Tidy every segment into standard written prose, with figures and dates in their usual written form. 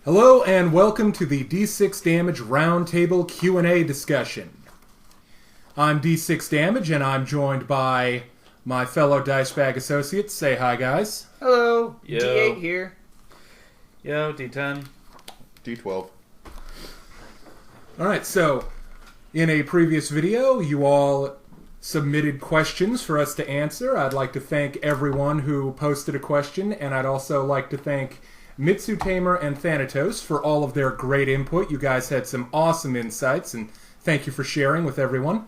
Hello and welcome to the D6damage Roundtable Q&A discussion. I'm D6damage and I'm joined by my fellow Dice Bag associates. Say hi, guys. Hello. Yo. D8 here. Yo, D10. D12. Alright, so in a previous video, you all submitted questions for us to answer. I'd like to thank everyone who posted a question, and I'd also like to thank Mitsu Tamer and Thanatos for all of their great input. You guys had some awesome insights, and thank you for sharing with everyone.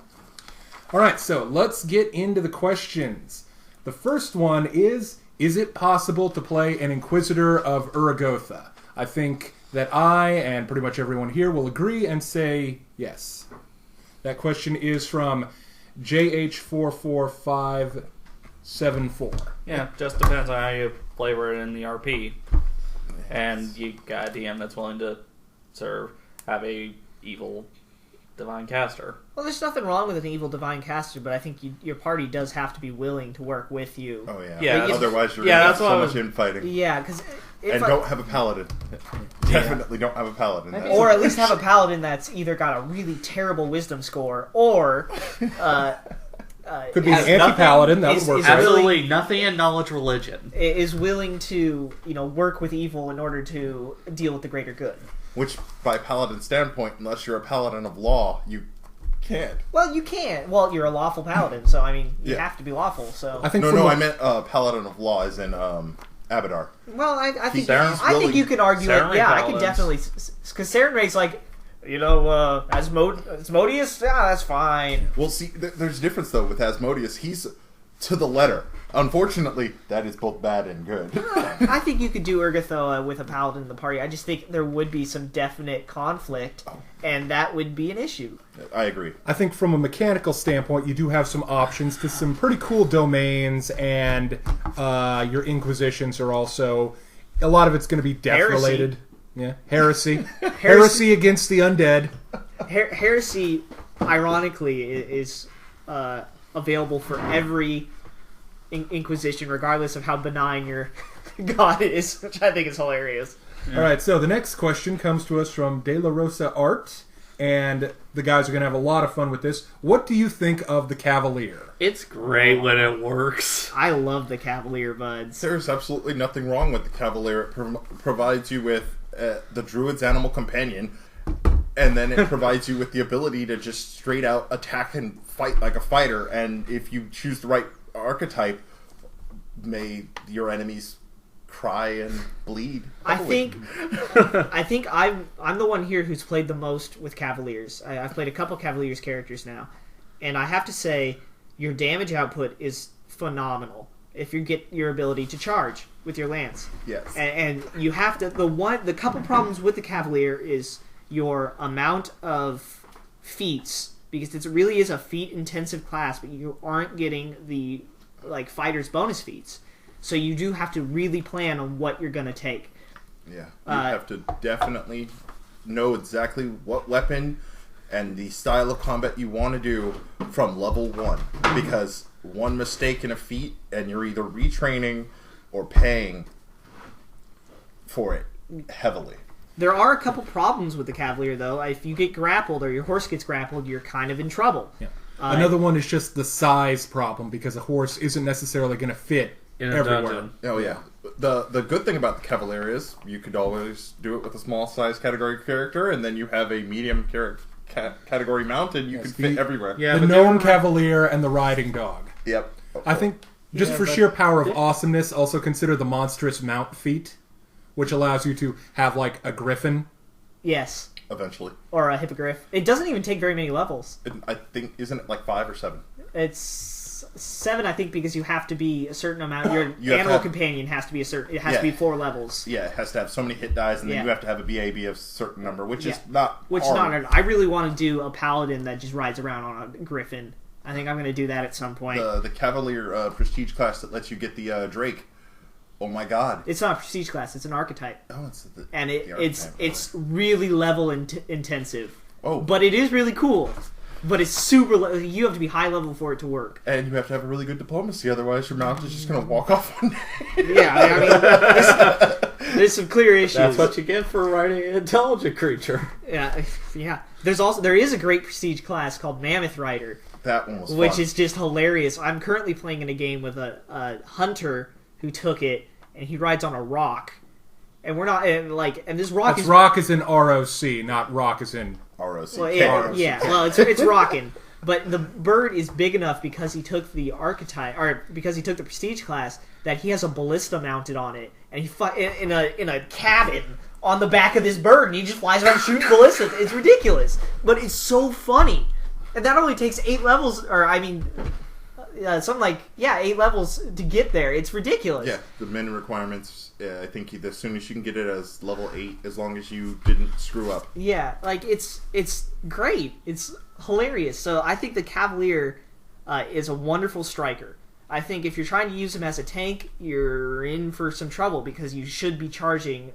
Alright, so let's get into the questions. The first one is it possible to play an Inquisitor of Uragotha? I think that I, and pretty much everyone here, will agree and say yes. That question is from JH44574. Yeah, just depends on how you flavor it in the RP. And you got a DM that's willing to have a evil divine caster. Well, there's nothing wrong with an evil divine caster, but I think your party does have to be willing to work with you. Oh yeah. Yeah, Otherwise you're going to have so much infighting. Yeah, because... And don't have a paladin. Definitely don't have a paladin. Or at least have a paladin that's either got a really terrible wisdom score, or... Could be an anti-paladin, that would work. Absolutely nothing in knowledge religion. Is willing to, work with evil in order to deal with the greater good. Which, by paladin standpoint, unless you're a paladin of law, you can't. Well, you can't. Well, you're a lawful paladin, so, you have to be lawful, so... I think I meant paladin of law as in Abadar. Well, I think you could argue Sarenrae it. Yeah, paladins. I can definitely... Because Sarenrae's like... Asmodeus, yeah, that's fine. Well, see, there's a difference, though, with Asmodeus. He's to the letter. Unfortunately, that is both bad and good. I think you could do Urgathoa with a paladin in the party. I just think there would be some definite conflict, and that would be an issue. I agree. I think from a mechanical standpoint, you do have some options to some pretty cool domains, and your Inquisitions are also... A lot of it's going to be death-related. Yeah, heresy. Heresy against the undead. Heresy, ironically, is available for every Inquisition, regardless of how benign your god is, which I think is hilarious. Yeah. All right, so the next question comes to us from De La Rosa Art, and the guys are going to have a lot of fun with this. What do you think of the Cavalier? It's great when it works. I love the Cavalier, buds. There's absolutely nothing wrong with the Cavalier. It provides you with the Druid's animal companion, and then it provides you with the ability to just straight out attack and fight like a fighter, and if you choose the right archetype, may your enemies cry and bleed. I think I'm the one here who's played the most with Cavaliers. I've played a couple Cavaliers characters now, and I have to say your damage output is phenomenal if you get your ability to charge with your lance. Yes. And you have to... The couple problems with the Cavalier is your amount of feats, because it really is a feat-intensive class, but you aren't getting the fighter's bonus feats. So you do have to really plan on what you're going to take. Yeah. You have to definitely know exactly what weapon and the style of combat you want to do from level 1, because one mistake in a feat and you're either retraining or paying for it heavily. There are a couple problems with the Cavalier, though. If you get grappled or your horse gets grappled, you're kind of in trouble. Yeah. Another one is just the size problem, because a horse isn't necessarily going to fit everywhere. Dungeon. Oh yeah. The good thing about the Cavalier is you could always do it with a small size category character, and then you have a medium category mount, and you can fit everywhere. Yeah, the gnome Cavalier and the riding dog. Yep. I think just for sheer power of awesomeness, also consider the monstrous mount feat, which allows you to have a griffin. Yes. Eventually. Or a hippogriff. It doesn't even take very many levels. I think, isn't it 5 or 7? It's 7, I think, because you have to be a certain amount. Your animal companion has to be it has to be 4 levels. Yeah, it has to have so many hit dies, and then you have to have a BAB of a certain number, which is not hard. I really want to do a paladin that just rides around on a griffin. I think I'm going to do that at some point. The Cavalier prestige class that lets you get the Drake. Oh my god. It's not a prestige class, it's an archetype. Oh, it's really level intensive. Oh. But it is really cool. But it's super... You have to be high level for it to work. And you have to have a really good diplomacy, otherwise your mount is just going to walk off one day. Yeah, I mean... There's some clear issues. That's what you get for writing an intelligent creature. Yeah. There is a great prestige class called Mammoth Rider. That one was which fun. is just hilarious. I'm currently playing in a game with a hunter who took it, and he rides on a rock. And we're not and this rock That's rock is in ROC, not rock is in ROC. Well, well, it's rocking. But the bird is big enough because he took the archetype, or because he took the prestige class, that he has a ballista mounted on it, and he in a cabin on the back of this bird, and he just flies around shooting ballistas. It's ridiculous, but it's so funny, and that only takes 8 levels, or I mean, something like 8 levels to get there. It's ridiculous. Yeah, the min requirements. I think as soon as you can get it as level 8, as long as you didn't screw up. Yeah, it's great. It's hilarious. So I think the Cavalier is a wonderful striker. I think if you're trying to use him as a tank, you're in for some trouble because you should be charging,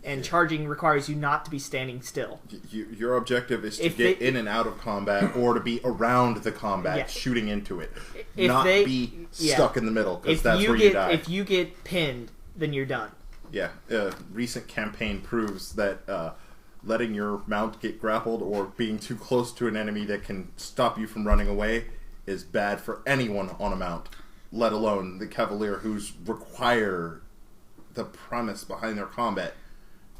and charging requires you not to be standing still. Your objective is to get in and out of combat, or to be around the combat, shooting into it, not be stuck in the middle, because that's where you die. If you get pinned, then you're done. Yeah, recent campaign proves that letting your mount get grappled or being too close to an enemy that can stop you from running away is bad for anyone on a mount, let alone the Cavalier, who's require the premise behind their combat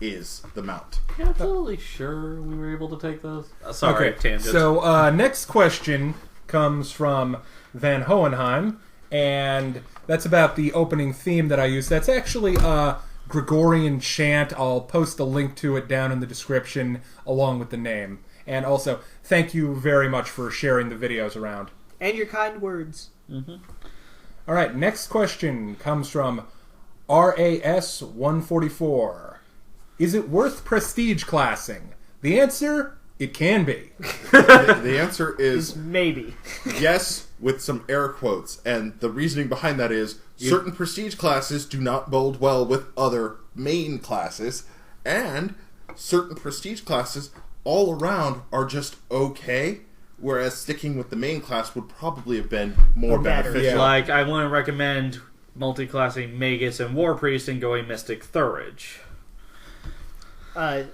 is the mount. Yeah, totally sure we were able to take those. Sorry, tangent. So next question comes from Van Hohenheim, and that's about the opening theme that I use. That's actually Gregorian chant. I'll post a link to it down in the description along with the name. And also, thank you very much for sharing the videos around. And your kind words. Mm-hmm. All right, next question comes from RAS144. Is it worth prestige classing? The answer, it can be. The answer is maybe. Yes, with some air quotes. And the reasoning behind that is certain prestige classes do not bode well with other main classes, and certain prestige classes all around are just okay, whereas sticking with the main class would probably have been more beneficial. Yeah. Like, I wouldn't recommend multiclassing Magus and War Priest and going Mystic Thurage. I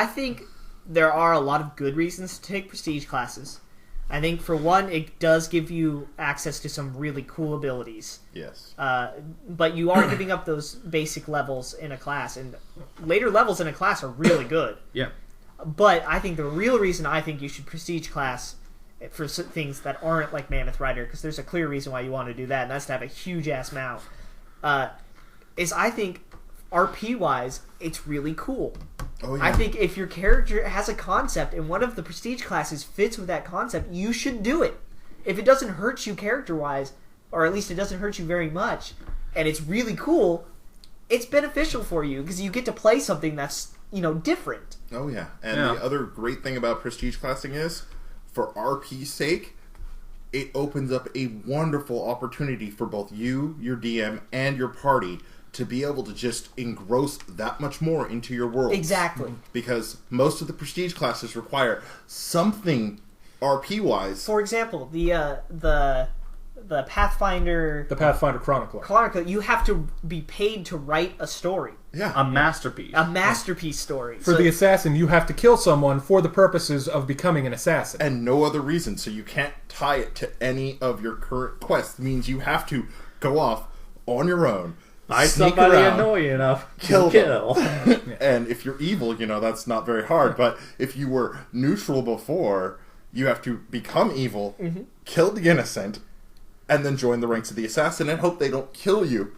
think there are a lot of good reasons to take prestige classes. I think, for one, it does give you access to some really cool abilities. Yes. But you are giving up those basic levels in a class, and later levels in a class are really good. Yeah. But I think the real reason I think you should prestige class for things that aren't like Mammoth Rider, because there's a clear reason why you want to do that, and that's to have a huge-ass mount, is I think RP-wise, it's really cool. Oh, yeah. I think if your character has a concept and one of the prestige classes fits with that concept, you should do it. If it doesn't hurt you character-wise, or at least it doesn't hurt you very much, and it's really cool, it's beneficial for you because you get to play something that's, different. Oh, yeah. And the other great thing about prestige classing is, for RP's sake, it opens up a wonderful opportunity for both you, your DM, and your party to be able to just engross that much more into your world. Exactly. Because most of the prestige classes require something RP-wise. For example, the Pathfinder... The Pathfinder Chronicler. You have to be paid to write a story. Yeah. A masterpiece. A masterpiece story. For the assassin, you have to kill someone for the purposes of becoming an assassin. And no other reason. So you can't tie it to any of your current quests. It means you have to go off on your own. Find somebody annoying enough to kill. And if you're evil, that's not very hard. But if you were neutral before, you have to become evil, kill the innocent, and then join the ranks of the assassin and hope they don't kill you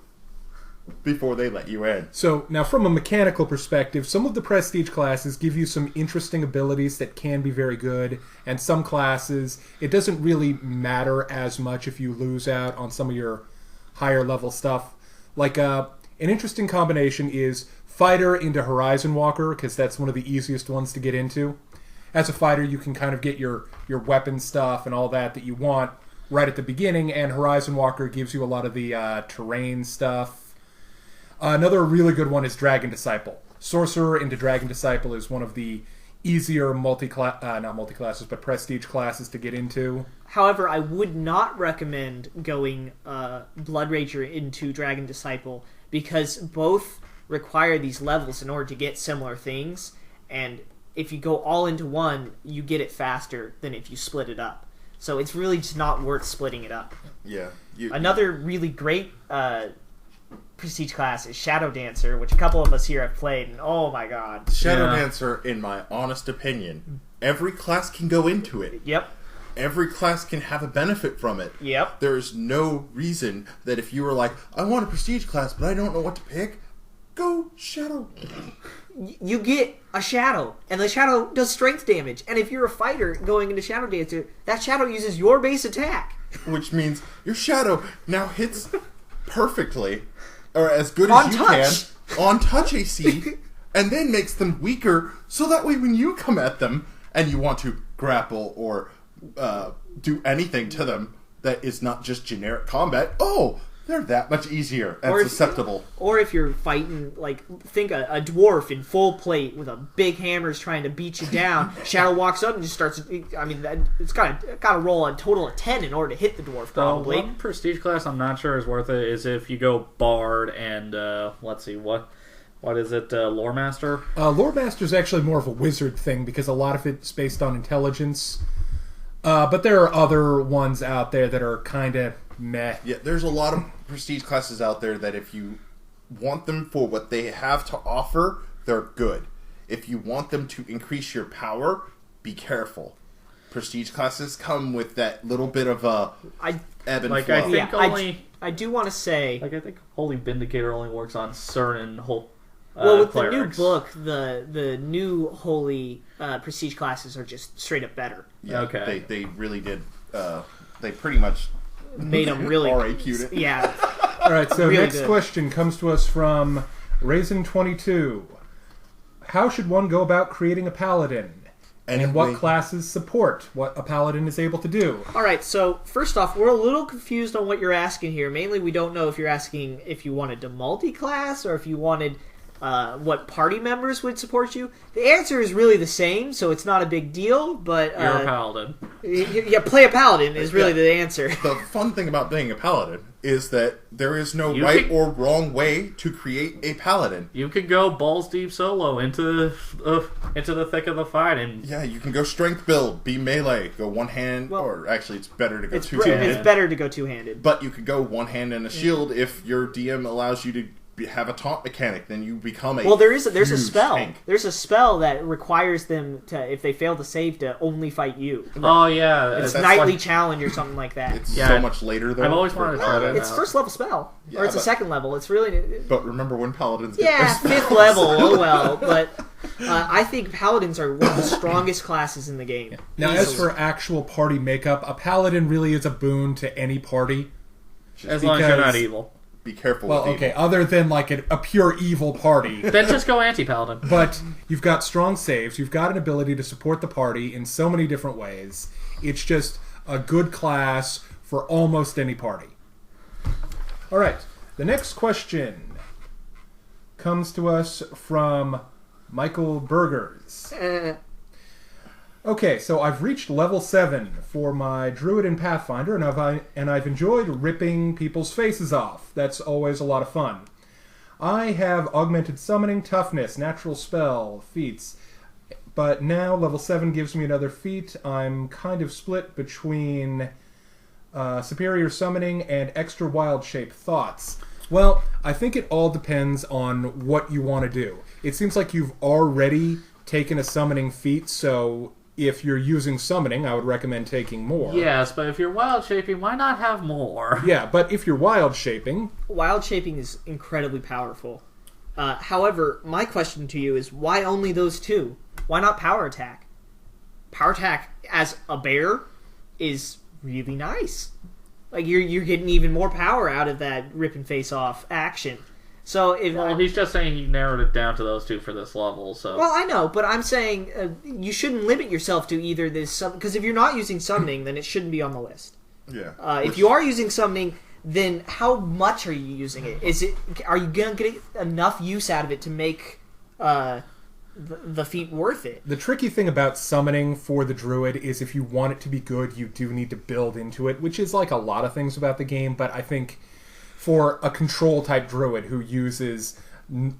before they let you in. So, now from a mechanical perspective, some of the prestige classes give you some interesting abilities that can be very good, and some classes, it doesn't really matter as much if you lose out on some of your higher level stuff. Like, an interesting combination is Fighter into Horizon Walker, because that's one of the easiest ones to get into. As a fighter, you can kind of get your weapon stuff and all that you want right at the beginning, and Horizon Walker gives you a lot of the terrain stuff. Another really good one is Dragon Disciple. Sorcerer into Dragon Disciple is one of the easier not multi-classes, but prestige classes to get into. However, I would not recommend going Blood Rager into Dragon Disciple, because both require these levels in order to get similar things, and if you go all into one, you get it faster than if you split it up. So it's really just not worth splitting it up. Yeah. Another really great prestige class is Shadow Dancer, which a couple of us here have played, and oh my god. Shadow Dancer, in my honest opinion, every class can go into it. Yep. Every class can have a benefit from it. Yep. There's no reason that if you were like, I want a prestige class, but I don't know what to pick, go Shadow. You get a Shadow, and the Shadow does strength damage. And if you're a fighter going into Shadow Dancer, that Shadow uses your base attack. Which means your Shadow now hits perfectly, or as good as you can, on touch AC, and then makes them weaker, so that way when you come at them, and you want to grapple or do anything to them that is not just generic combat, they're that much easier and susceptible. Or if you're fighting, like, think a dwarf in full plate with a big hammer is trying to beat you down. Shadow walks up and just starts. I mean, it's got to roll a total of 10 in order to hit the dwarf. Probably. One prestige class I'm not sure is worth it is if you go Bard and let's see what is it, Lore Master? Lore Master is actually more of a wizard thing because a lot of it's based on intelligence. But there are other ones out there that are kind of meh. Yeah, there's a lot of prestige classes out there that if you want them for what they have to offer, they're good. If you want them to increase your power, be careful. Prestige classes come with that little bit of a ebb and flow. I do want to say, I think Holy Vindicator only works on certain with clerics. the new book, the new holy prestige classes are just straight up better. Yeah, okay. They really did. They pretty much made them really RAP'd it. Yeah. All right, so Really next good. question comes to us from Raisin22. How should one go about creating a paladin? And what classes support what a paladin is able to do? All right, so first off, we're a little confused on what you're asking here. Mainly, we don't know if you're asking if you wanted to multi-class or if you wanted what party members would support you. The answer is really the same, so it's not a big deal, but... You're a paladin. Yeah, play a paladin is really the answer. The fun thing about being a paladin is that there is no or wrong way to create a paladin. You can go balls deep solo into the thick of the fight, and yeah, you can go strength build, be melee, go one hand, or actually it's better to go two-handed. It's better to go two-handed. But you could go one hand and a shield if your DM allows you to have a taunt mechanic, then you become a there's a spell. tank. There's a spell that requires them to, if they fail to save, to only fight you. Oh yeah, It's Nightly Challenge or something like that. It's so much later though. I've always wanted to try that. It's first level spell, Yeah, or it's a second level. It's really. But remember when paladins get their Yeah, fifth level. Oh well, but I think paladins are one of the strongest classes in the game. Yeah. Now, Easily. as for actual party makeup, a paladin really is a boon to any party. As long as you're not evil. Be careful Well, with okay, evil. other than like a pure evil party. Then just go anti-paladin. But you've got strong saves, you've got an ability to support the party in so many different ways. It's just a good class for almost any party. Alright, the next question comes to us from Michael Burgers. Okay, so I've reached level 7 for my Druid and Pathfinder, and I've enjoyed ripping people's faces off. That's always a lot of fun. I have augmented summoning, toughness, natural spell, feats, but now level 7 gives me another feat. I'm kind of split between superior summoning and extra wild shape thoughts. Well, I think it all depends on what you want to do. It seems like you've already taken a summoning feat, so if you're using summoning, I would recommend taking more. Yes, but if you're wild shaping, why not have more? Yeah, but if you're wild shaping... Wild shaping is incredibly powerful. However, my question to you is, why only those two? Why not power attack? Power attack as a bear is really nice. Like, you're getting even more power out of that rip and face off action. So if Well, he's just saying he narrowed it down to those two for this level, so... Well, I know, but I'm saying you shouldn't limit yourself to either this... Because if you're not using summoning, then it shouldn't be on the list. Yeah. If you are using summoning, then how much are you using it? Are you going to get enough use out of it to make the feat worth it? The tricky thing about summoning for the Druid is if you want it to be good, you do need to build into it, which is like a lot of things about the game, but I think... For a control-type druid who uses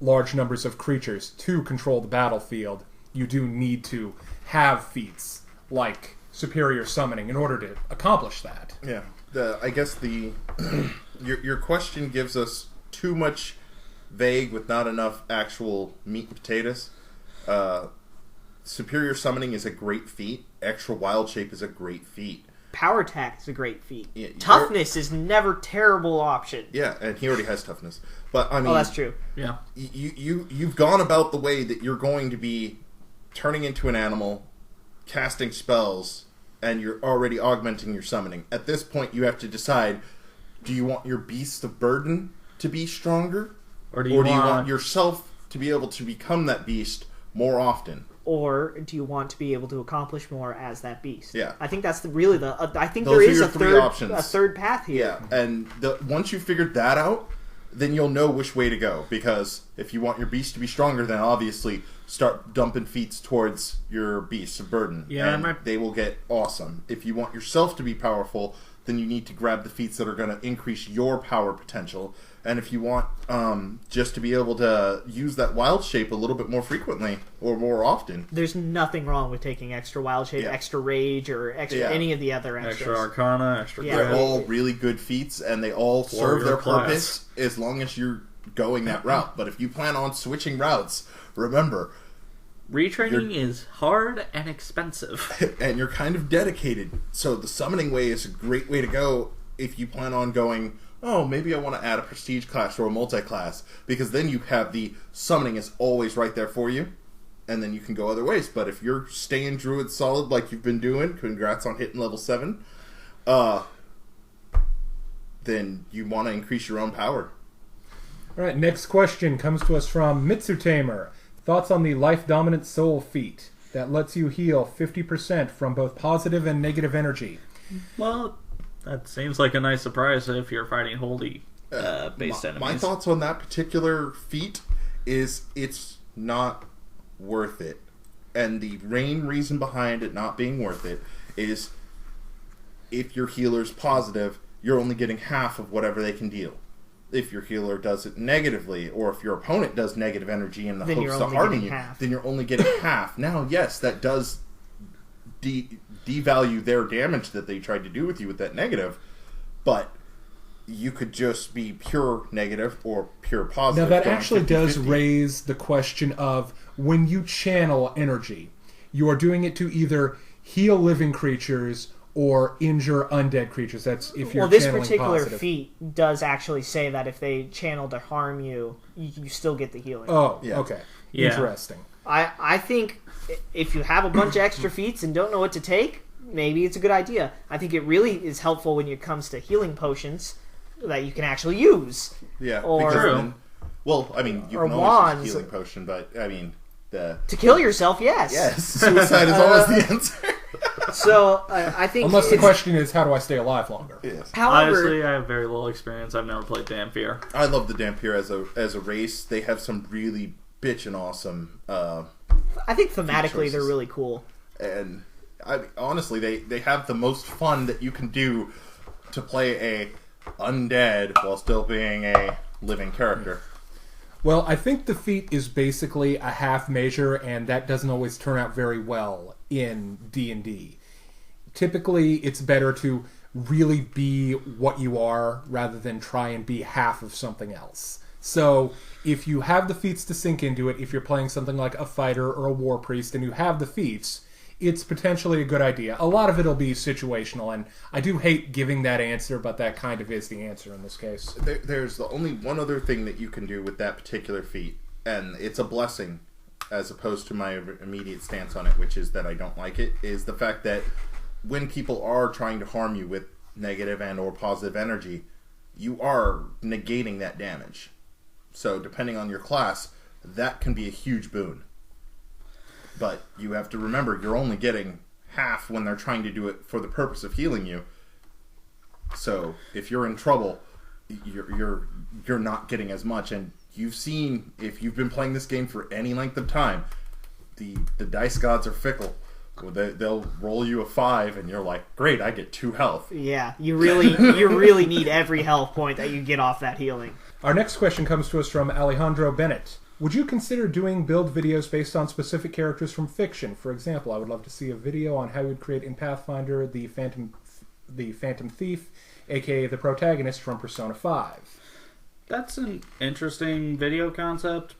large numbers of creatures to control the battlefield, you do need to have feats like superior summoning in order to accomplish that. Yeah. I guess your question gives us too much vague with not enough actual meat and potatoes. Superior summoning is a great feat. Extra wild shape is a great feat. Power attack is a great feat. Yeah, Toughness is never a terrible option. Yeah, and he already has toughness. But I mean, Oh, that's true. Yeah. You've gone about the way that you're going to be turning into an animal, casting spells, and you're already augmenting your summoning. At this point, you have to decide: do you want your beast of burden to be stronger, Or do you want yourself to be able to become that beast more often? Or do you want to be able to accomplish more as that beast? Yeah. I think that's really the. I think Those there are is your a three options. third path here. Yeah, and once you figured that out, then you'll know which way to go. Because if you want your beast to be stronger, then obviously start dumping feats towards your beasts of burden. Yeah, and they will get awesome. If you want yourself to be powerful, then you need to grab the feats that are going to increase your power potential. And if you want just to be able to use that wild shape a little bit more frequently or more often, There's nothing wrong with taking extra wild shape, Yeah. extra rage, or extra any of the other extras. Extra Arcana, extra Yeah. they're crit. all really good feats, and they all serve Warrior their class. purpose as long as you're going that route. But if you plan on switching routes, remember, Retraining is hard and expensive. and you're kind of dedicated. So the summoning way is a great way to go if you plan on going, oh, maybe I want to add a prestige class or a multi-class, because then you have the summoning is always right there for you, and then you can go other ways. But if you're staying Druid solid like you've been doing, congrats on hitting level 7, then you want to increase your own power. All right, next question comes to us from Mitsutamer. Thoughts on the Life Dominant Soul feat that lets you heal 50% from both positive and negative energy? Well, that seems like a nice surprise if you're fighting holy based enemies. My thoughts on that particular feat is it's not worth it. And the main reason behind it not being worth it is if your healer's positive, you're only getting half of whatever they can deal. If your healer does it negatively, or if your opponent does negative energy in the Then hopes you're to only harden getting you, half. then you're only getting half. Now, yes, that does devalue their damage that they tried to do with you with that negative, but you could just be pure negative or pure positive. Now, that going actually does 50-50. raise the question of when you channel energy, you are doing it to either heal living creatures or injure undead creatures. That's if you're Well, this channeling particular positive. feat does actually say that if they channel to harm you, you still get the healing. Oh, Yeah. okay. Yeah. Interesting. I think if you have a bunch of extra feats and don't know what to take, maybe it's a good idea. I think it really is helpful when it comes to healing potions that you can actually use. Yeah, Or- because True. then, well, I mean, you Or can always wands. use a healing potion, but I mean, To kill yourself, yes. yes, suicide is always the answer. So I think Unless the it's- question is, how do I stay alive longer? Yes. However, Honestly, I have very little experience. I've never played Dampier. I love the Dampier as a race. They have some really bitchin' awesome, I think thematically they're choices. really cool. and honestly, they have the most fun that you can do to play a undead while still being a living character. Well, I think the feat is basically a half measure, and that doesn't always turn out very well in D&D. Typically, it's better to really be what you are rather than try and be half of something else. So, if you have the feats to sink into it, if you're playing something like a fighter or a war priest and you have the feats, it's potentially a good idea. A lot of it'll be situational, and I do hate giving that answer, but that kind of is the answer in this case. There's the only one other thing that you can do with that particular feat, and it's a blessing as opposed to my immediate stance on it, which is that I don't like it, is the fact that when people are trying to harm you with negative and or positive energy, you are negating that damage. So depending on your class, that can be a huge boon. But you have to remember, you're only getting half when they're trying to do it for the purpose of healing you. So if you're in trouble, you're not getting as much. And you've seen, if you've been playing this game for any length of time, the dice gods are fickle. They'll roll you a 5, and you're like, great, I get 2 health. Yeah, you really need every health point that you get off that healing. Our next question comes to us from Alejandro Bennett. Would you consider doing build videos based on specific characters from fiction? For example, I would love to see a video on how you would create in Pathfinder the Phantom Thief, aka the protagonist from Persona 5. That's an interesting video concept.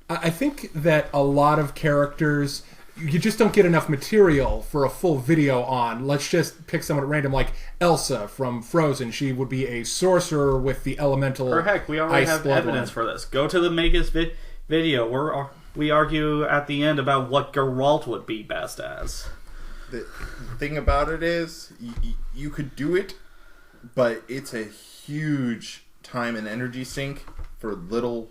I think that a lot of characters, you just don't get enough material for a full video on. Let's just pick someone at random, like Elsa from Frozen. She would be a sorcerer with the elemental. Or heck, we already ice have bloodline. evidence for this. Go to the Magus video. We argue at the end about what Geralt would be best as. The thing about it is, you could do it, but it's a huge time and energy sink for little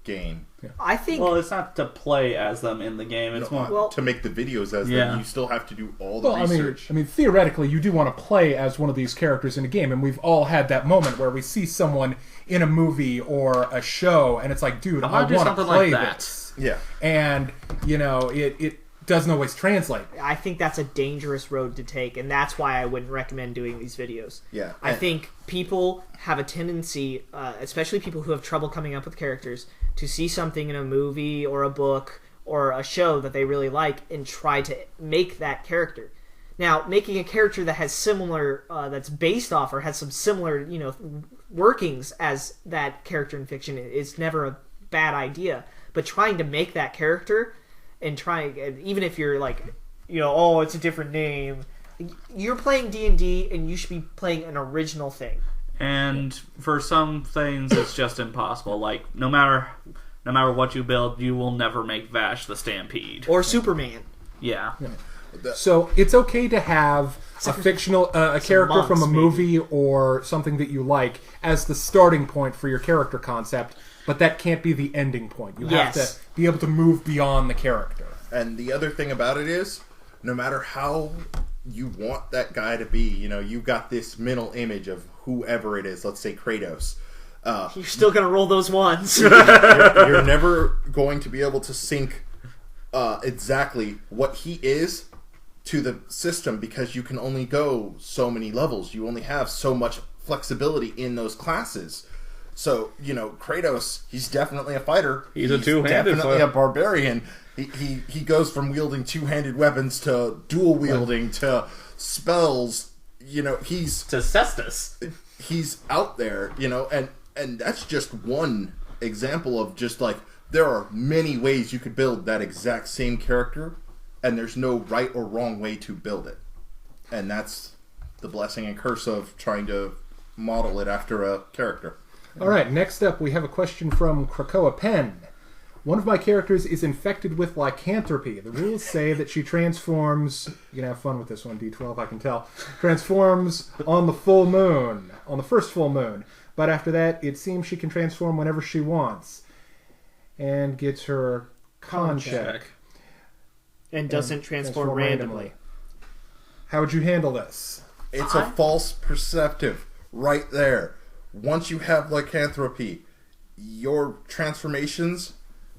gain. I think. Well, it's not to play as them in the game. It's more To make the videos as them, you still have to do all the Well, research. I mean, theoretically, you do want to play as one of these characters in a game, and we've all had that moment where we see someone in a movie or a show, and it's like, dude, I want to something play like that. this. Yeah. And, it doesn't always translate. I think that's a dangerous road to take, and that's why I wouldn't recommend doing these videos. Yeah. I think people have a tendency, especially people who have trouble coming up with characters, to see something in a movie or a book or a show that they really like and try to make that character. Now, making a character that has similar, that's based off or has some similar, workings as that character in fiction is never a bad idea. But trying to make that character and even if you're like, it's a different name, you're playing D&D and you should be playing an original thing. And for some things, it's just impossible. Like, no matter what you build, you will never make Vash the Stampede. Or Superman. Yeah. So it's okay to have a fictional a character from a movie or something that you like as the starting point for your character concept, but that can't be the ending point. You have to be able to move beyond the character. And the other thing about it is, no matter how you want that guy to be, you've got this mental image of whoever it is, let's say Kratos. You're still going to roll those ones. You're never going to be able to sync exactly what he is to the system because you can only go so many levels. You only have so much flexibility in those classes. So, Kratos, he's definitely a fighter. He's a two-handed definitely a barbarian. He goes from wielding two-handed weapons to dual wielding to spells. He's To Cestus. He's out there, and that's just one example of just like there are many ways you could build that exact same character, and there's no right or wrong way to build it. And that's the blessing and curse of trying to model it after a character. All right, next up we have a question from Krakoa Pen. One of my characters is infected with lycanthropy. The rules say that she transforms... You can have fun with this one, D12, I can tell. Transforms on the full moon, on the first full moon. But after that, it seems she can transform whenever she wants. And gets her con check. And doesn't transform randomly. How would you handle this? It's a false perceptive right there. Once you have lycanthropy, your transformations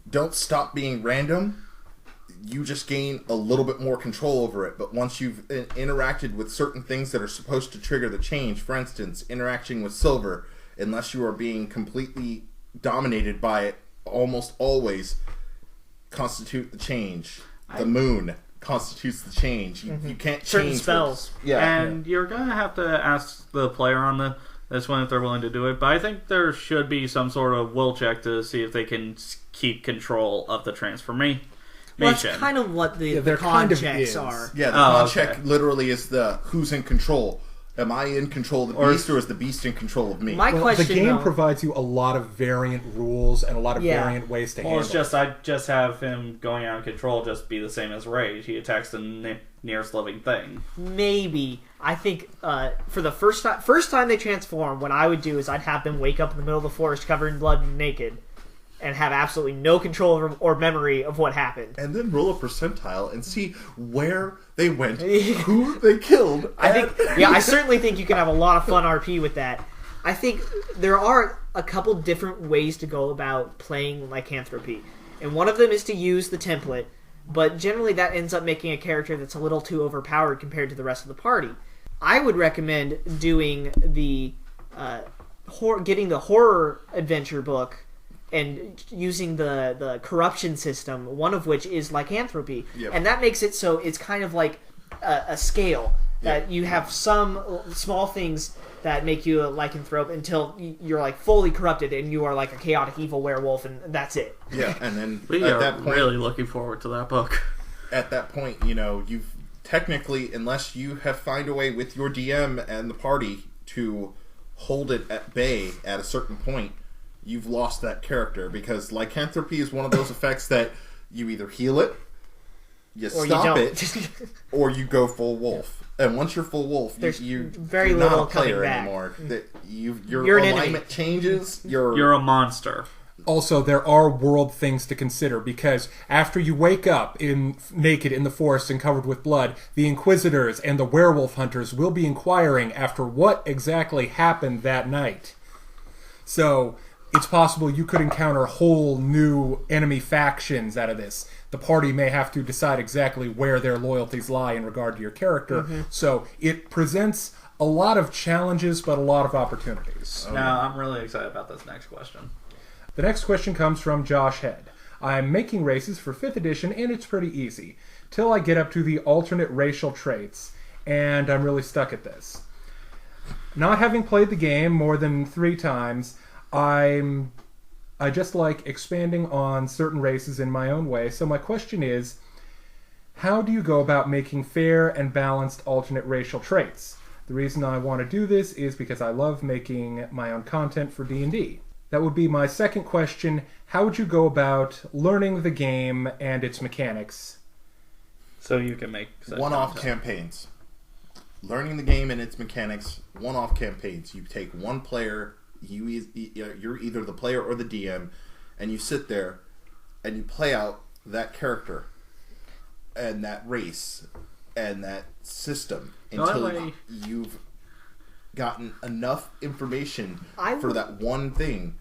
don't stop being random. You just gain a little bit more control over it. But once you've interacted with certain things that are supposed to trigger the change, for instance, interacting with silver, unless you are being completely dominated by it, almost always constitute the change. The moon constitutes the change. You can't Certain change spells. And you're going to have to ask the player on this one if they're willing to do it. But I think there should be some sort of will check to see if they can keep control of the transformation. Well, that's kind of what the con checks are. Yeah, the con check literally is the who's in control. Am I in control of the beast, or is the beast in control of me? My question, the game provides you a lot of variant rules and a lot of variant ways to handle it's just, I just have him going out of control just be the same as Rage. He attacks the nearest living thing. Maybe. I think for the first time they transform, what I would do is I'd have them wake up in the middle of the forest covered in blood and naked, and have absolutely no control or memory of what happened. And then roll a percentile and see where they went, who they killed. I certainly think you can have a lot of fun RP with that. I think there are a couple different ways to go about playing Lycanthropy. And one of them is to use the template, but generally that ends up making a character that's a little too overpowered compared to the rest of the party. I would recommend doing the getting the horror adventure book and using the corruption system, one of which is lycanthropy. Yep. And that makes it so it's kind of like a scale that you have some small things that make you a lycanthrope until you're like fully corrupted and you are like a chaotic evil werewolf, and that's it. Yeah, and then We at are that point, really looking forward to that book. at that point, you've technically, unless you have find a way with your DM and the party to hold it at bay at a certain point, you've lost that character, because lycanthropy is one of those effects that you either heal it, you Or stop you it, don't. or you go full wolf. And once you're full wolf, There's you're very not little a player coming back. anymore. Your You're an alignment enemy. changes. You're a monster. Also, there are world things to consider, because after you wake up naked in the forest and covered with blood, the Inquisitors and the werewolf hunters will be inquiring after what exactly happened that night. So, it's possible you could encounter whole new enemy factions out of this. The party may have to decide exactly where their loyalties lie in regard to your character. So, it presents a lot of challenges, but a lot of opportunities. Now, I'm really excited about this next question. The next question comes from Josh Head. I'm making races for 5th edition, and it's pretty easy, till I get up to the alternate racial traits, and I'm really stuck at this. Not having played the game more than 3 times, I just like expanding on certain races in my own way, so my question is, how do you go about making fair and balanced alternate racial traits? The reason I want to do this is because I love making my own content for D&D. That would be my second question. How would you go about learning the game and its mechanics? So you can make one-off campaigns. Learning the game and its mechanics, one-off campaigns. You take one player, you're either the player or the DM, and you sit there and you play out that character and that race and that system until you've gotten enough information for that one thing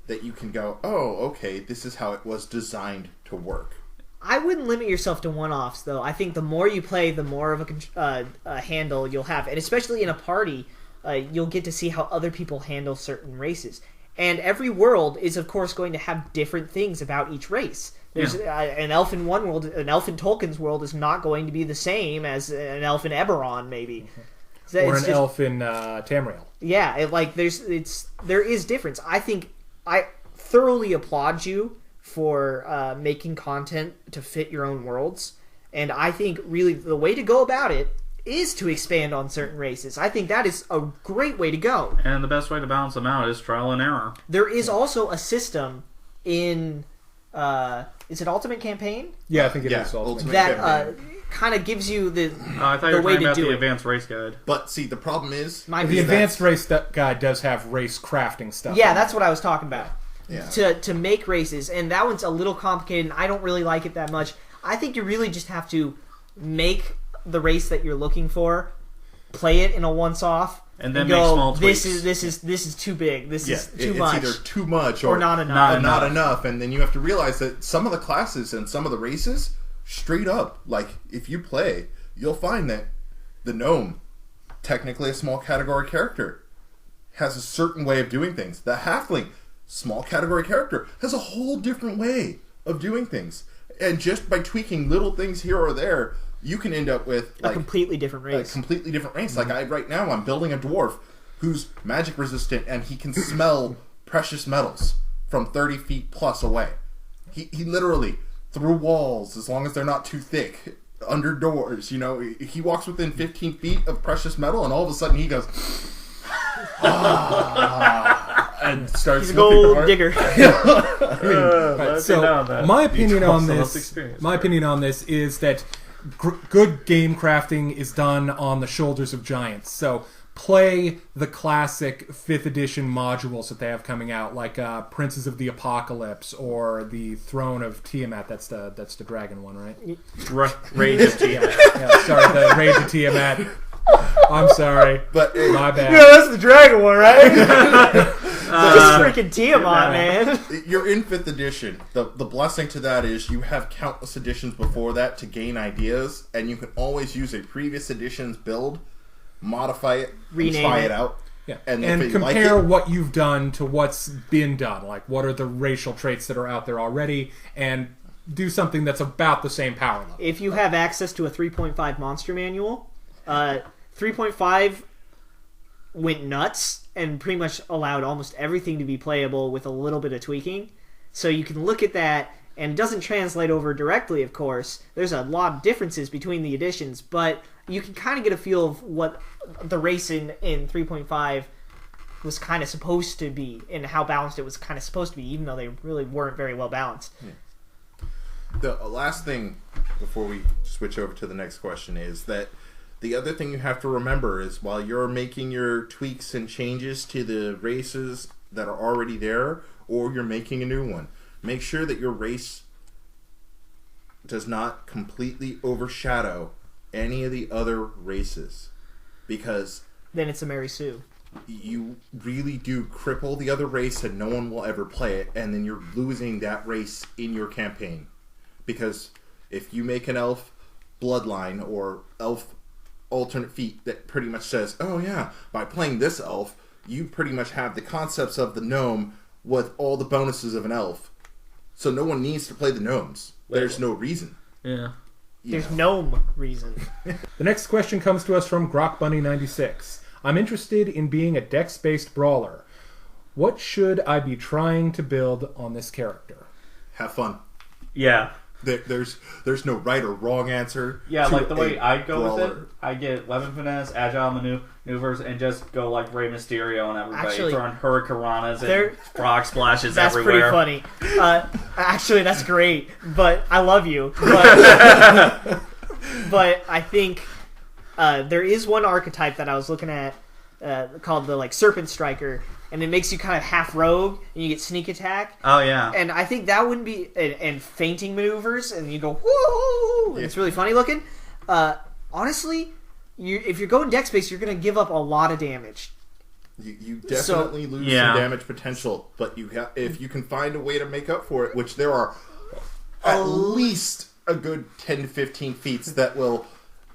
that you can go, oh, okay, this is how it was designed to work. I wouldn't limit yourself to one-offs, though. I think the more you play, the more of a handle you'll have. And especially in a party, you'll get to see how other people handle certain races. And every world is, of course, going to have different things about each race. There's an elf in one world, an elf in Tolkien's world is not going to be the same as an elf in Eberron, maybe. So or an elf in Tamriel. Yeah, there is difference. I think I thoroughly applaud you for making content to fit your own worlds, and I think really the way to go about it is to expand on certain races. I think that is a great way to go. And the best way to balance them out is trial and error. There is also a system in is it Ultimate Campaign? Yeah, I think it is Ultimate that kind of gives you the I thought you were way talking to about do the it. advanced race guide. But see, the problem is... The advanced race guide does have race crafting stuff. Yeah, that's what I was talking about. Yeah. To make races, and that one's a little complicated, and I don't really like it that much. I think you really just have to make the race that you're looking for, play it in a once-off, and then go, make small tweaks. This is too big. This is too it's much. either too much or not enough. Not enough. And then you have to realize that some of the classes and some of the races, straight up, like if you play, you'll find that the gnome, technically a small category character, has a certain way of doing things. The halfling, small category character, has a whole different way of doing things. And just by tweaking little things here or there, you can end up with a completely different race. Like right now, I'm building a dwarf who's magic resistant, and he can smell precious metals from 30 feet plus away. He literally, through walls, as long as they're not too thick, under doors, he walks within 15 feet of precious metal, and all of a sudden he goes, and starts He's a gold digger. So my opinion on this is that good game crafting is done on the shoulders of giants. So play the classic 5th edition modules that they have coming out, like Princes of the Apocalypse or the Throne of Tiamat. That's the dragon one, right? Rage of Tiamat. Yeah, sorry, the Rage of Tiamat. I'm sorry, but my bad. Yeah, that's the dragon one, right? Just freaking Tiamat, man. You're in 5th edition. The blessing to that is you have countless editions before that to gain ideas, and you can always use a previous edition's build, modify it, rename try it it out. Yeah. And And if they like compare it- what you've done to what's been done. Like, what are the racial traits that are out there already, and do something that's about the same power level. If you have access to a 3.5 monster manual, 3.5 went nuts and pretty much allowed almost everything to be playable with a little bit of tweaking. So you can look at that, and it doesn't translate over directly, of course. There's a lot of differences between the editions, but you can kind of get a feel of what the race in 3.5 was kind of supposed to be, and how balanced it was kind of supposed to be, even though they really weren't very well balanced. Yeah. The last thing before we switch over to the next question is that the other thing you have to remember is while you're making your tweaks and changes to the races that are already there, or you're making a new one, make sure that your race does not completely overshadow any of the other races, because Then it's a Mary Sue. you really do cripple the other race and no one will ever play it, and then you're losing that race in your campaign. Because if you make an elf bloodline or elf alternate feat that pretty much says, oh yeah, by playing this elf, you pretty much have the concepts of the gnome with all the bonuses of an elf. So no one needs to play the gnomes. There's no reason. Yeah. There's gnome reason. The next question comes to us from GrokBunny96. I'm interested in being a dex-based brawler. What should I be trying to build on this character? Have fun. Yeah. There's no right or wrong answer. Yeah, to like the way a I go with it, brawler. I get weapon finesse, agile maneuvers, and just go like Rey Mysterio on everybody, Actually, throwing hurricanranas there- and frog splashes That's everywhere. pretty funny. Actually, that's great, but I love you. But, but I think there is one archetype that I was looking at called the Serpent Striker, and it makes you kind of half rogue, and you get sneak attack. Oh yeah. And I think that wouldn't be and feinting maneuvers, and you go woo, and it's really funny looking. Honestly, if you're going dex based, you're going to give up a lot of damage. You definitely lose some damage potential, but if you can find a way to make up for it, which there are at least a good 10 to 15 feats that will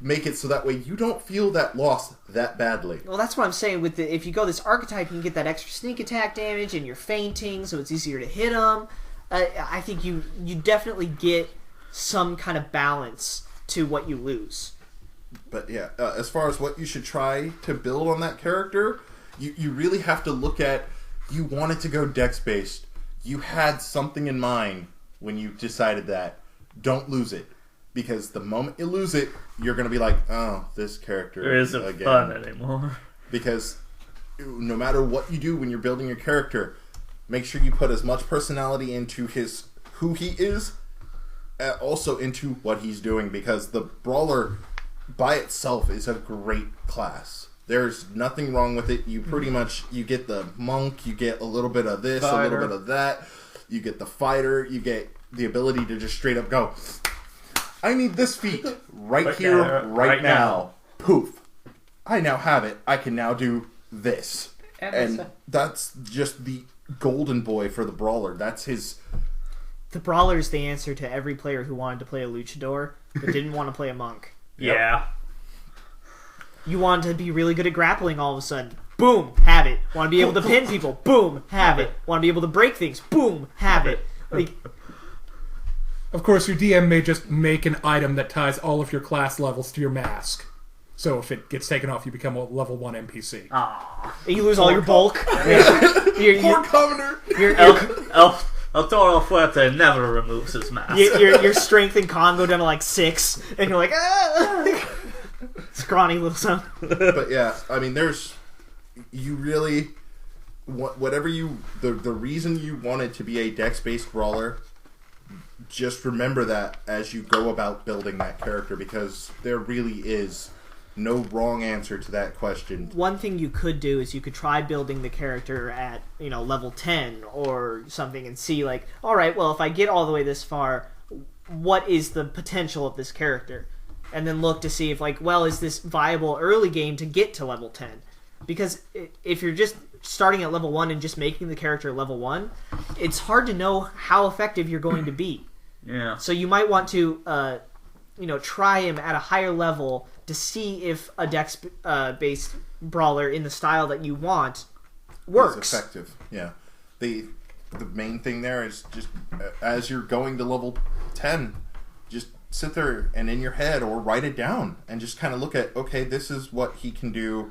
make it so that way you don't feel that loss that badly. Well, that's what I'm saying. If you go this archetype, you can get that extra sneak attack damage, and you're feinting, so it's easier to hit them. I think you definitely get some kind of balance to what you lose. But yeah, as far as what you should try to build on that character, you really have to look at, you wanted to go dex-based. You had something in mind when you decided that. Don't lose it. Because the moment you lose it, you're going to be like, oh, this character It isn't again. fun anymore. Because no matter what you do when you're building your character, make sure you put as much personality into who he is, also into what he's doing. Because the brawler by itself is a great class. There's nothing wrong with it. You pretty much, you get the monk, you get a little bit of this, a little bit of that. You get the fighter, you get the ability to just straight up go, I need this feat right here, right now. Poof. I now have it. I can now do this. And that's just the golden boy for the brawler. That's his... The brawler is the answer to every player who wanted to play a luchador but didn't want to play a monk. Yeah. You want to be really good at grappling all of a sudden. Boom, have it. Want to be able to pin people. Boom, have it. Want to be able to break things. Boom, have it. Of course, your DM may just make an item that ties all of your class levels to your mask. So if it gets taken off, you become a level 1 NPC. You lose all your bulk. Poor Commoner! El Toro Fuerte never removes his mask. Your strength and con go down to 6, and you're like, ah! Scrawny little son. But yeah, I mean, you really, whatever the reason you wanted to be a dex-based brawler, just remember that as you go about building that character, because there really is no wrong answer to that question. One thing you could do is you could try building the character at, level 10 or something, and see, alright, well, if I get all the way this far, what is the potential of this character? And then look to see if, is this viable early game to get to level 10? Because if you're just starting at level 1 and just making the character level 1, it's hard to know how effective you're going to be. Yeah. So you might want to, try him at a higher level to see if a dex-based brawler in the style that you want works. It's effective. Yeah. The main thing there is just as you're going to level 10, just sit there and in your head or write it down and just kind of look at, okay, this is what he can do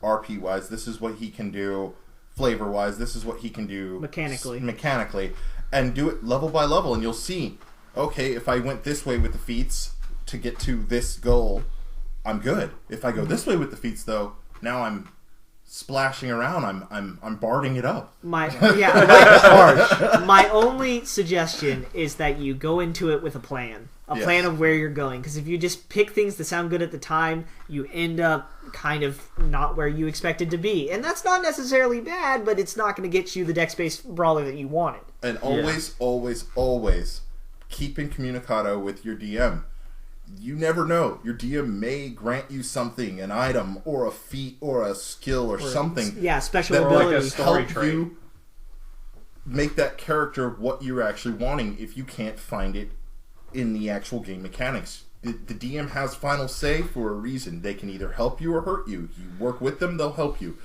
RP wise, this is what he can do flavor wise, this is what he can do mechanically, and do it level by level, and you'll see, okay, if I went this way with the feats to get to this goal, I'm good. If I go this way with the feats, though, now I'm splashing around. I'm barding it up. My only suggestion is that you go into it with a plan. Plan of where you're going. Because if you just pick things that sound good at the time, you end up kind of not where you expected to be. And that's not necessarily bad, but it's not going to get you the dex-based brawler that you wanted. And always keep incommunicado with your DM. You never know. Your DM may grant you something, an item, or a feat, or a skill, or something. Yeah, special that ability. Like a story help trait. You make that character what you're actually wanting if you can't find it in the actual game mechanics. The DM has final say for a reason. They can either help you or hurt you. You work with them, they'll help you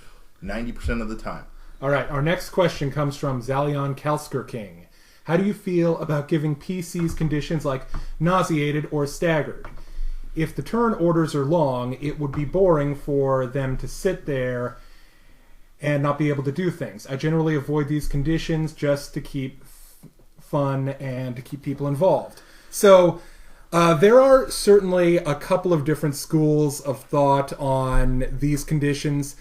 90% of the time. All right, our next question comes from Zalion Kalsker King. How do you feel about giving PCs conditions like nauseated or staggered? If the turn orders are long, it would be boring for them to sit there and not be able to do things. I generally avoid these conditions just to keep fun and to keep people involved. So there are certainly a couple of different schools of thought on these conditions.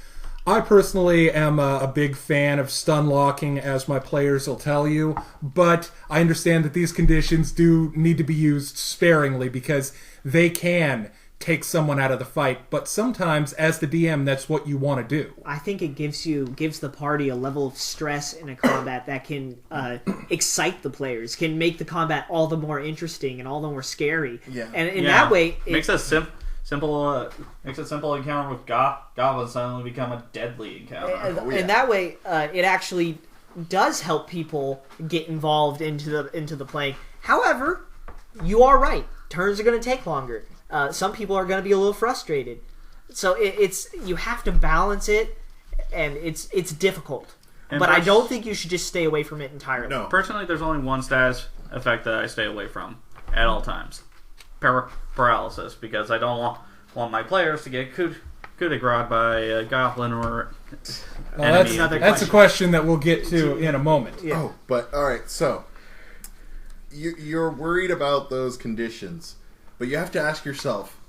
I personally am a big fan of stun locking, as my players will tell you, but I understand that these conditions do need to be used sparingly because they can take someone out of the fight, but sometimes, as the DM, that's what you want to do. I think it gives the party a level of stress in a combat that can excite the players, can make the combat all the more interesting and all the more scary. Yeah. And in that way... Makes it simple encounter with goblins suddenly become a deadly encounter. In that way, it actually does help people get involved into the playing. However, you are right. Turns are going to take longer. Some people are going to be a little frustrated. So it's you have to balance it, and it's difficult. But I don't think you should just stay away from it entirely. No. Personally, there's only one status effect that I stay away from at all times. Paralysis, because I don't want my players to get coup de grace by a goblin or enemy. That's a question that we'll get to in a moment. Yeah. Oh, but alright, so you're worried about those conditions, but you have to ask yourself,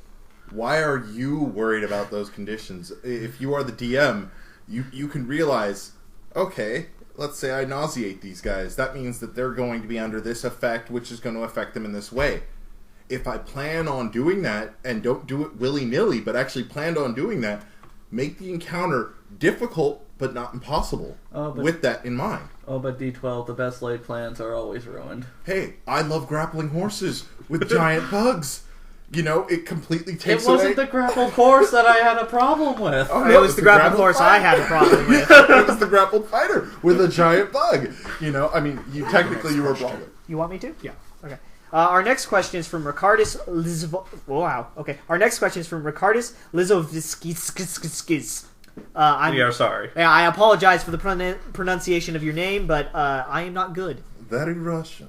why are you worried about those conditions? If you are the DM, you can realize, okay, let's say I nauseate these guys. That means that they're going to be under this effect, which is going to affect them in this way. If I plan on doing that, and don't do it willy-nilly, but actually planned on doing that, make the encounter difficult, but not impossible, with that in mind. Oh, but D12, the best laid plans are always ruined. Hey, I love grappling horses with giant bugs. You know, it completely takes away... It wasn't the grappled horse that I had a problem with. Oh, no, it was the grappled horse I had a problem with. It was the grappled fighter with a giant bug. You know, I mean, you were a brawler. You want me to? Yeah. Okay. Our next question is from Ricardus Wow. Okay. Our next question is from Ricardus Lizoviskis. We are sorry. Yeah, I apologize for the pronunciation of your name, but I am not good. Very Russian.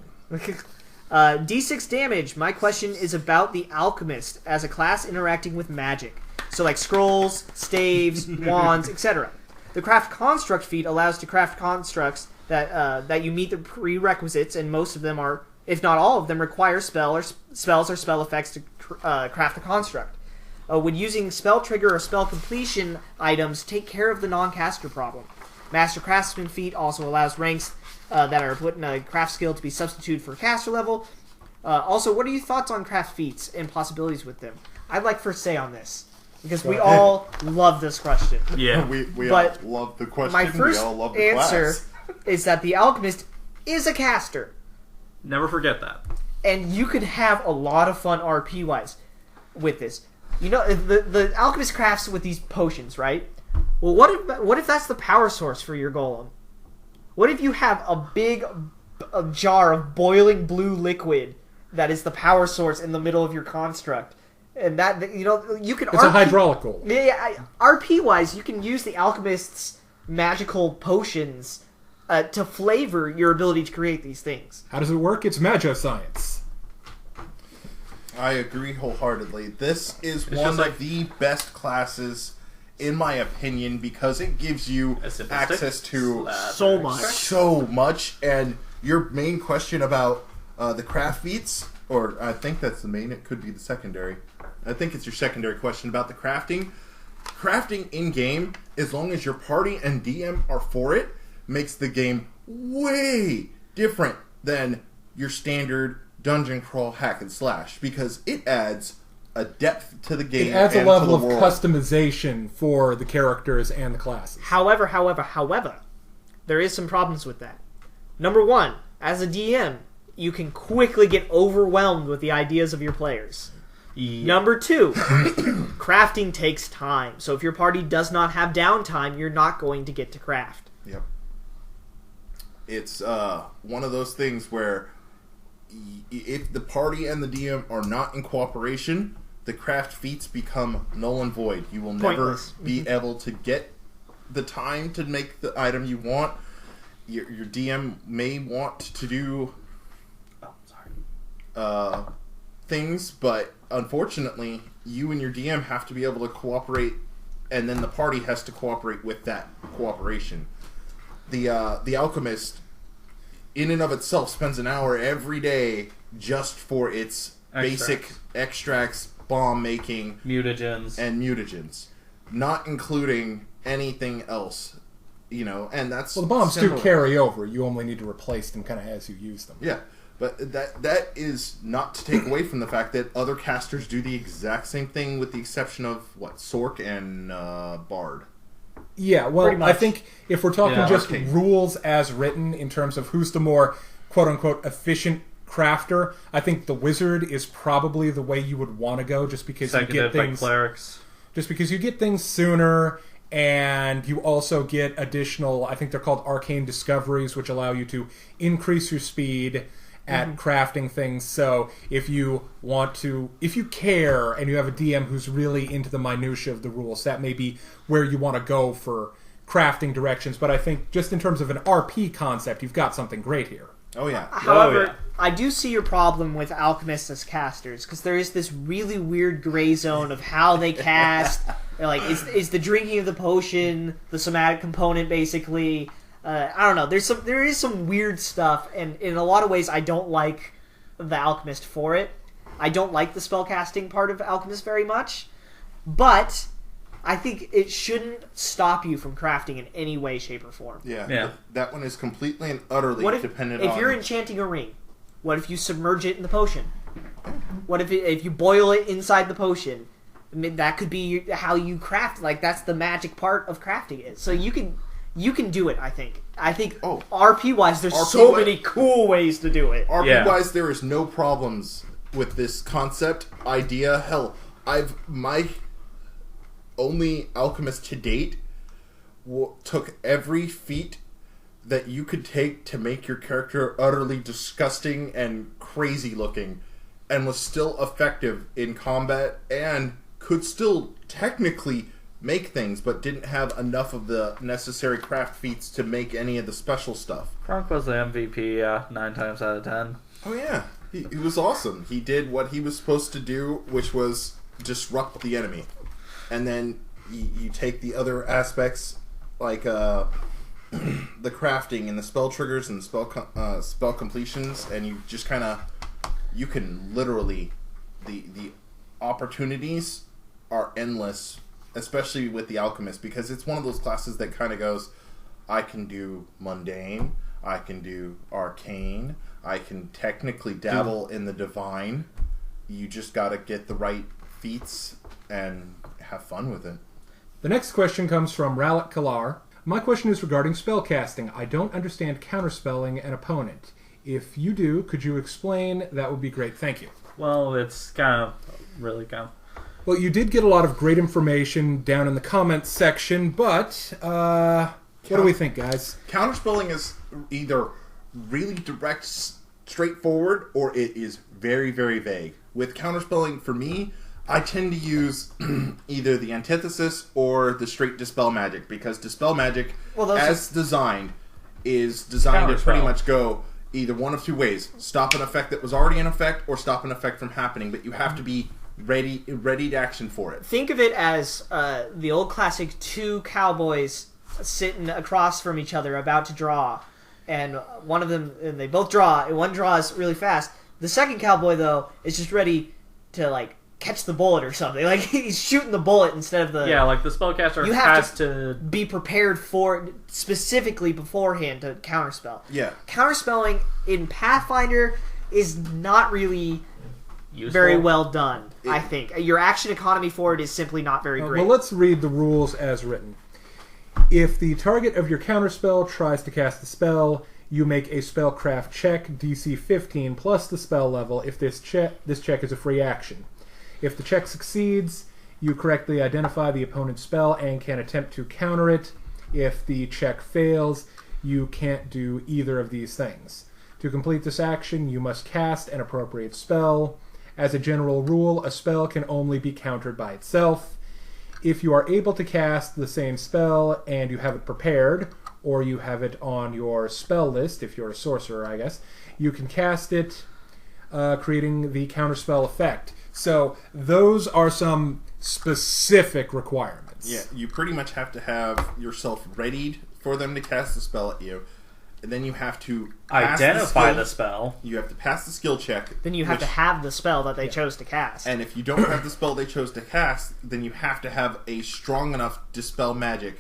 D6 damage. My question is about the Alchemist as a class interacting with magic. So like scrolls, staves, wands, etc. The craft construct feat allows to craft constructs that you meet the prerequisites, and most of them are, if not all of them, require spells or spell effects to craft a construct. When using spell trigger or spell completion items, take care of the non-caster problem. Master Craftsman feat also allows ranks that are put in a craft skill to be substituted for caster level. Also, what are your thoughts on craft feats and possibilities with them? I'd like first say on this, because we all love this question. Yeah, we all love the question. My first we all love the answer class. is that the Alchemist is a caster. Never forget that. And you could have a lot of fun RP-wise with this. You know, the Alchemist crafts with these potions, right? Well, what if that's the power source for your golem? What if you have a jar of boiling blue liquid that is the power source in the middle of your construct? And that, you can... It's a hydraulic goal. Yeah, RP-wise, you can use the Alchemist's magical potions to flavor your ability to create these things. How does it work? It's magoscience. I agree wholeheartedly. This is one of the best classes, in my opinion, because it gives you access to so much. And your main question about the craft feats, or I think that's the main, it could be the secondary. I think it's your secondary question about the crafting. Crafting in-game, as long as your party and DM are for it, makes the game way different than your standard dungeon crawl hack and slash, because it adds a depth to the game. It adds a level of customization for the characters and the classes. However, there is some problems with that. Number one, as a DM, you can quickly get overwhelmed with the ideas of your players. Yeah. Number two, crafting takes time. So if your party does not have downtime, you're not going to get to craft. Yep. It's one of those things where if the party and the DM are not in cooperation, the craft feats become null and void. You will never be able to get the time to make the item you want. Your DM may want to do things, but unfortunately, you and your DM have to be able to cooperate, and then the party has to cooperate with that cooperation. The Alchemist, in and of itself, spends an hour every day just for its basic extracts, bomb making, mutagens, not including anything else. And that's the bombs do carry over. You only need to replace them kind of as you use them. Yeah. But that is not to take away from the fact that other casters do the exact same thing, with the exception of, Sork and Bard. Yeah, well, I think if we're talking just rules as written in terms of who's the more quote-unquote efficient crafter, I think the wizard is probably the way you would want to go, just because you get things... clerics. Just because you get things sooner, and you also get additional, I think they're called arcane discoveries, which allow you to increase your speed at crafting things. So if you care and you have a DM who's really into the minutia of the rules, that may be where you want to go for crafting directions. But I think just in terms of an RP concept, you've got something great here. Oh yeah. However, I do see your problem with alchemists as casters, because there is this really weird gray zone of how they cast. Like, is the drinking of the potion the somatic component, basically? I don't know. There is some weird stuff, and in a lot of ways, I don't like the Alchemist for it. I don't like the spellcasting part of Alchemist very much, but I think it shouldn't stop you from crafting in any way, shape, or form. Yeah. That one is completely and utterly dependent on... If you're enchanting a ring, what if you submerge it in the potion? What if you boil it inside the potion? I mean, that could be how you craft. Like, that's the magic part of crafting it. So you can do it, I think. RP-wise, there's so many cool ways to do it. RP-wise, there is no problems with this concept, idea. Hell, my only alchemist to date took every feat that you could take to make your character utterly disgusting and crazy looking, and was still effective in combat, and could still technically make things, but didn't have enough of the necessary craft feats to make any of the special stuff. Kronk was the MVP 9 times out of 10. Oh yeah, he was awesome. He did what he was supposed to do, which was disrupt the enemy. And then you take the other aspects, like the crafting and the spell triggers and the spell completions, and you just kind of... You can literally... The opportunities are endless, especially with the Alchemist, because it's one of those classes that kind of goes, I can do mundane, I can do arcane, I can technically dabble in the divine. You just got to get the right feats and have fun with it. The next question comes from Ralik Kalar. My question is regarding spellcasting. I don't understand counterspelling an opponent. If you do, could you explain? That would be great. Thank you. Well, it's kind of really kind of... Well, you did get a lot of great information down in the comments section, but what do we think, guys? Counterspelling is either really direct, straightforward, or it is very, very vague. With counterspelling, for me, I tend to use either the antithesis or the straight Dispel Magic, because Dispel Magic, as designed, is designed to pretty much go either one of two ways. Stop an effect that was already in effect, or stop an effect from happening, but you have to be ready to action for it. Think of it as the old classic two cowboys sitting across from each other about to draw, and one of them, and they both draw, and one draws really fast. The second cowboy, though, is just ready to, like, catch the bullet or something. Like, he's shooting the bullet instead of the... Yeah, like the spellcaster has to be prepared for specifically beforehand to counterspell. Yeah. Counterspelling in Pathfinder is not really useful. very well done, I think. Your action economy for it is simply not very great. Well, let's read the rules as written. If the target of your counterspell tries to cast a spell, you make a spellcraft check, DC 15, plus the spell level if this check is a free action. If the check succeeds, you correctly identify the opponent's spell and can attempt to counter it. If the check fails, you can't do either of these things. To complete this action, you must cast an appropriate spell. As a general rule, a spell can only be countered by itself. If you are able to cast the same spell and you have it prepared, or you have it on your spell list, if you're a sorcerer, I guess, you can cast it, creating the counterspell effect. So those are some specific requirements. Yeah, you pretty much have to have yourself readied for them to cast the spell at you. And then you have to identify the spell. You have to pass the skill check. Then you have to have the spell that they chose to cast. And if you don't have the spell they chose to cast, then you have to have a strong enough Dispel Magic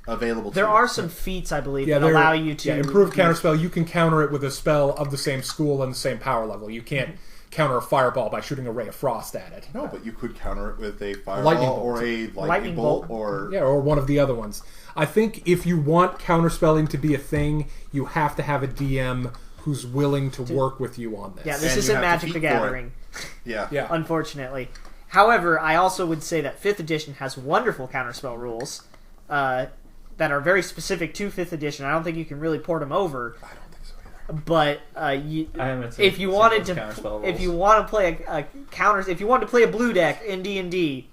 available to you. There are some feats, I believe, that allow you to... improve counterspell. You can counter it with a spell of the same school and the same power level. You can't counter a fireball by shooting a ray of frost at it. No, but you could counter it with a fireball or a lightning bolt. Or one of the other ones. I think if you want counterspelling to be a thing, you have to have a DM who's willing to work with you on this. Yeah, this isn't Magic the Gathering. Yeah. Unfortunately. However, I also would say that 5th edition has wonderful counterspell rules that are very specific to 5th edition. I don't think you can really port them over. I don't think so either. But if you want to play a blue deck in D&D,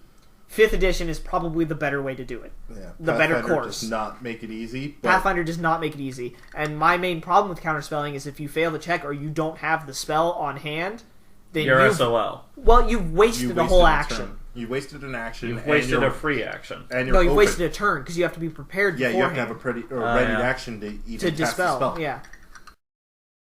5th edition is probably the better way to do it. Yeah. The better course. Does not make it easy. Pathfinder does not make it easy. And my main problem with counterspelling is if you fail the check or you don't have the spell on hand, then you're SOL. Well, you've wasted a whole action. You wasted an action. You've wasted a free action. And you've wasted a turn because you have to be prepared beforehand. You have to have a ready action to even cast the spell. Yeah.